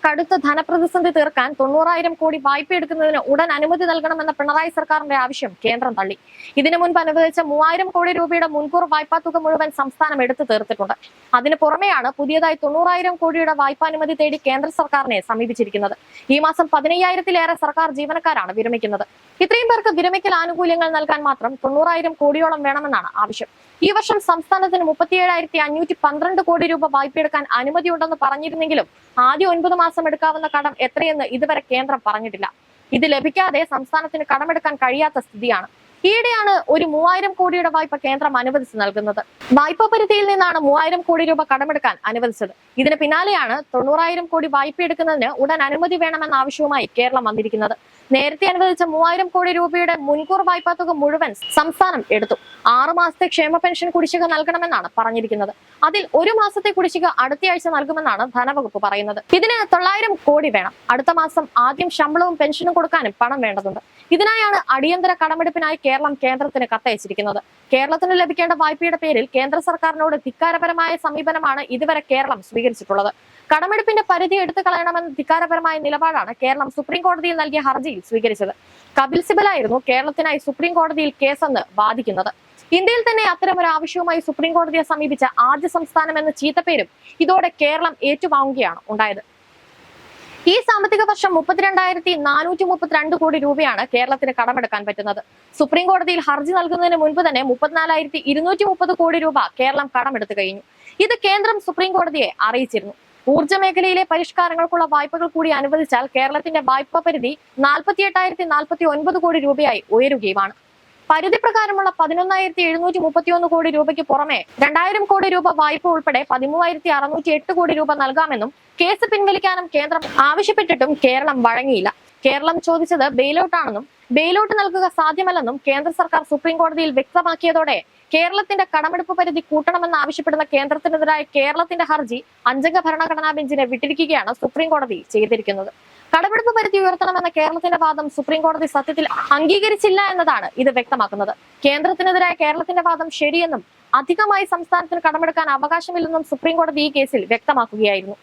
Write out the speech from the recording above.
കടുത്ത ധനപ്രതിസന്ധി തീർക്കാൻ 90,000 കോടി വായ്പ എടുക്കുന്നതിന് ഉടൻ അനുമതി നൽകണമെന്ന പിണറായി സർക്കാരിന്റെ ആവശ്യം കേന്ദ്രം തള്ളി. ഇതിനു മുൻപ് അനുവദിച്ച 3,000 കോടി രൂപയുടെ മുൻകൂർ വായ്പാ തുക മുഴുവൻ സംസ്ഥാനം എടുത്തു തീർത്തിട്ടുണ്ട്. അതിന് പുറമെയാണ് പുതിയതായി 90,000 കോടിയുടെ വായ്പാനുമതി തേടി കേന്ദ്ര സർക്കാരിനെ സമീപിച്ചിരിക്കുന്നത്. ഈ മാസം 15,000-ലേറെ സർക്കാർ ജീവനക്കാരാണ് വിരമിക്കുന്നത്. ഇത്രയും പേർക്ക് വിരമിക്കൽ ആനുകൂല്യങ്ങൾ നൽകാൻ മാത്രം 90,000 കോടിയോളം വേണമെന്നാണ് ആവശ്യം. ഈ വർഷം സംസ്ഥാനത്തിന് 37,512 കോടി രൂപ വായ്പയെടുക്കാൻ അനുമതിയുണ്ടെന്ന് പറഞ്ഞിരുന്നെങ്കിലും ആദ്യ 9 മാസം എടുക്കാവുന്ന കടം എത്രയെന്ന് ഇതുവരെ കേന്ദ്രം പറഞ്ഞിട്ടില്ല. ഇത് ലഭിക്കാതെ സംസ്ഥാനത്തിന് കടമെടുക്കാൻ കഴിയാത്ത സ്ഥിതിയാണ്. ഈയിടെയാണ് ഒരു 3,000 കോടിയുടെ വായ്പ കേന്ദ്രം അനുവദിച്ച് നൽകുന്നത്. വായ്പാ പരിധിയിൽ നിന്നാണ് 3,000 കോടി രൂപ കടമെടുക്കാൻ അനുവദിച്ചത്. ഇതിന് പിന്നാലെയാണ് 90,000 കോടി വായ്പയെടുക്കുന്നതിന് ഉടൻ അനുമതി വേണമെന്ന ആവശ്യവുമായി കേരളം വന്നിരിക്കുന്നത്. നേരത്തെ അനുവദിച്ച 3,000 കോടി രൂപയുടെ മുൻകൂർ വായ്പാ തുക മുഴുവൻ സംസ്ഥാനം എടുത്തു. 6 മാസത്തെ ക്ഷേമ പെൻഷൻ കുടിശ്ശിക നൽകണമെന്നാണ് പറഞ്ഞിരിക്കുന്നത്. അതിൽ 1 മാസത്തെ കുടിശ്ശിക അടുത്തയാഴ്ച നൽകുമെന്നാണ് ധനവകുപ്പ് പറയുന്നത്. ഇതിന് 900 കോടി വേണം. അടുത്ത മാസം ആദ്യം ശമ്പളവും പെൻഷനും കൊടുക്കാനും പണം വേണ്ടതുണ്ട്. ഇതിനായാണ് അടിയന്തര കടമെടുപ്പിനായി കേരളം കേന്ദ്രത്തിന് കത്തയച്ചിരിക്കുന്നത്. കേരളത്തിന് ലഭിക്കേണ്ട വായ്പയുടെ പേരിൽ കേന്ദ്ര സർക്കാരിനോട് ധിക്കാരപരമായ സമീപനമാണ് ഇതുവരെ കേരളം സ്വീകരിച്ചിട്ടുള്ളത്. കടമെടുപ്പിന്റെ പരിധി എടുത്തു കളയണമെന്ന ധിക്കാരപരമായ നിലപാടാണ് കേരളം സുപ്രീം കോടതിയിൽ നൽകിയ ഹർജിയിൽ സ്വീകരിച്ചത്. കപിൽ സിബലായിരുന്നു കേരളത്തിനായി സുപ്രീം കോടതിയിൽ കേസെന്ന് വാദിക്കുന്നത്. ഇന്ത്യയിൽ തന്നെ അത്തരമൊരു ആവശ്യവുമായി സുപ്രീം കോടതിയെ സമീപിച്ച ആദ്യ സംസ്ഥാനം എന്ന ചീത്തപ്പേരും ഇതോടെ കേരളം ഏറ്റുവാങ്ങുകയാണ് ഉണ്ടായത്. ഈ സാമ്പത്തിക വർഷം 32,432 കോടി രൂപയാണ് കേരളത്തിന് കടമെടുക്കാൻ പറ്റുന്നത്. സുപ്രീം കോടതിയിൽ ഹർജി നൽകുന്നതിന് മുൻപ് തന്നെ 34,230 കോടി രൂപ കേരളം കടമെടുത്തു കഴിഞ്ഞു. ഇത് കേന്ദ്രം സുപ്രീം കോടതിയെ അറിയിച്ചിരുന്നു. ഊർജ്ജ മേഖലയിലെ പരിഷ്കാരങ്ങൾക്കുള്ള വായ്പകൾ കൂടി അനുവദിച്ചാൽ കേരളത്തിന്റെ വായ്പാ പരിധി 48,049 കോടി രൂപയായി ഉയരുകയുമാണ്. പരിധി പ്രകാരമുള്ള 11,731 കോടി രൂപയ്ക്ക് പുറമെ 2,000 കോടി രൂപ വായ്പ ഉൾപ്പെടെ 13,608 കോടി രൂപ നൽകാമെന്നും കേസ് പിൻവലിക്കാനും കേന്ദ്രം ആവശ്യപ്പെട്ടിട്ടും കേരളം വഴങ്ങിയില്ല. കേരളം ചോദിച്ചത് ബെയിലൌട്ടാണെന്നും ബെയിലൌട്ട് നൽകുക സാധ്യമല്ലെന്നും കേന്ദ്ര സർക്കാർ സുപ്രീം കോടതിയിൽ വ്യക്തമാക്കിയതോടെ കേരളത്തിന്റെ കടമെടുപ്പ് പരിധി കൂട്ടണമെന്ന് ആവശ്യപ്പെടുന്ന കേന്ദ്രത്തിനെതിരായ കേരളത്തിന്റെ ഹർജി 5-അംഗ ഭരണഘടനാ ബെഞ്ചിനെ വിട്ടിരിക്കുകയാണ് സുപ്രീം കോടതി ചെയ്തിരിക്കുന്നത്. കടമെടുപ്പ് പരിധി ഉയർത്തണമെന്ന കേരളത്തിന്റെ വാദം സുപ്രീം കോടതി സത്യത്തിൽ അംഗീകരിച്ചില്ല എന്നതാണ് ഇത് വ്യക്തമാക്കുന്നത്. കേന്ദ്രത്തിനെതിരായ കേരളത്തിന്റെ വാദം ശരിയെന്നും അധികമായി സംസ്ഥാനത്തിന് കടമെടുക്കാൻ അവകാശമില്ലെന്നും സുപ്രീം കോടതി ഈ കേസിൽ വ്യക്തമാക്കുകയായിരുന്നു.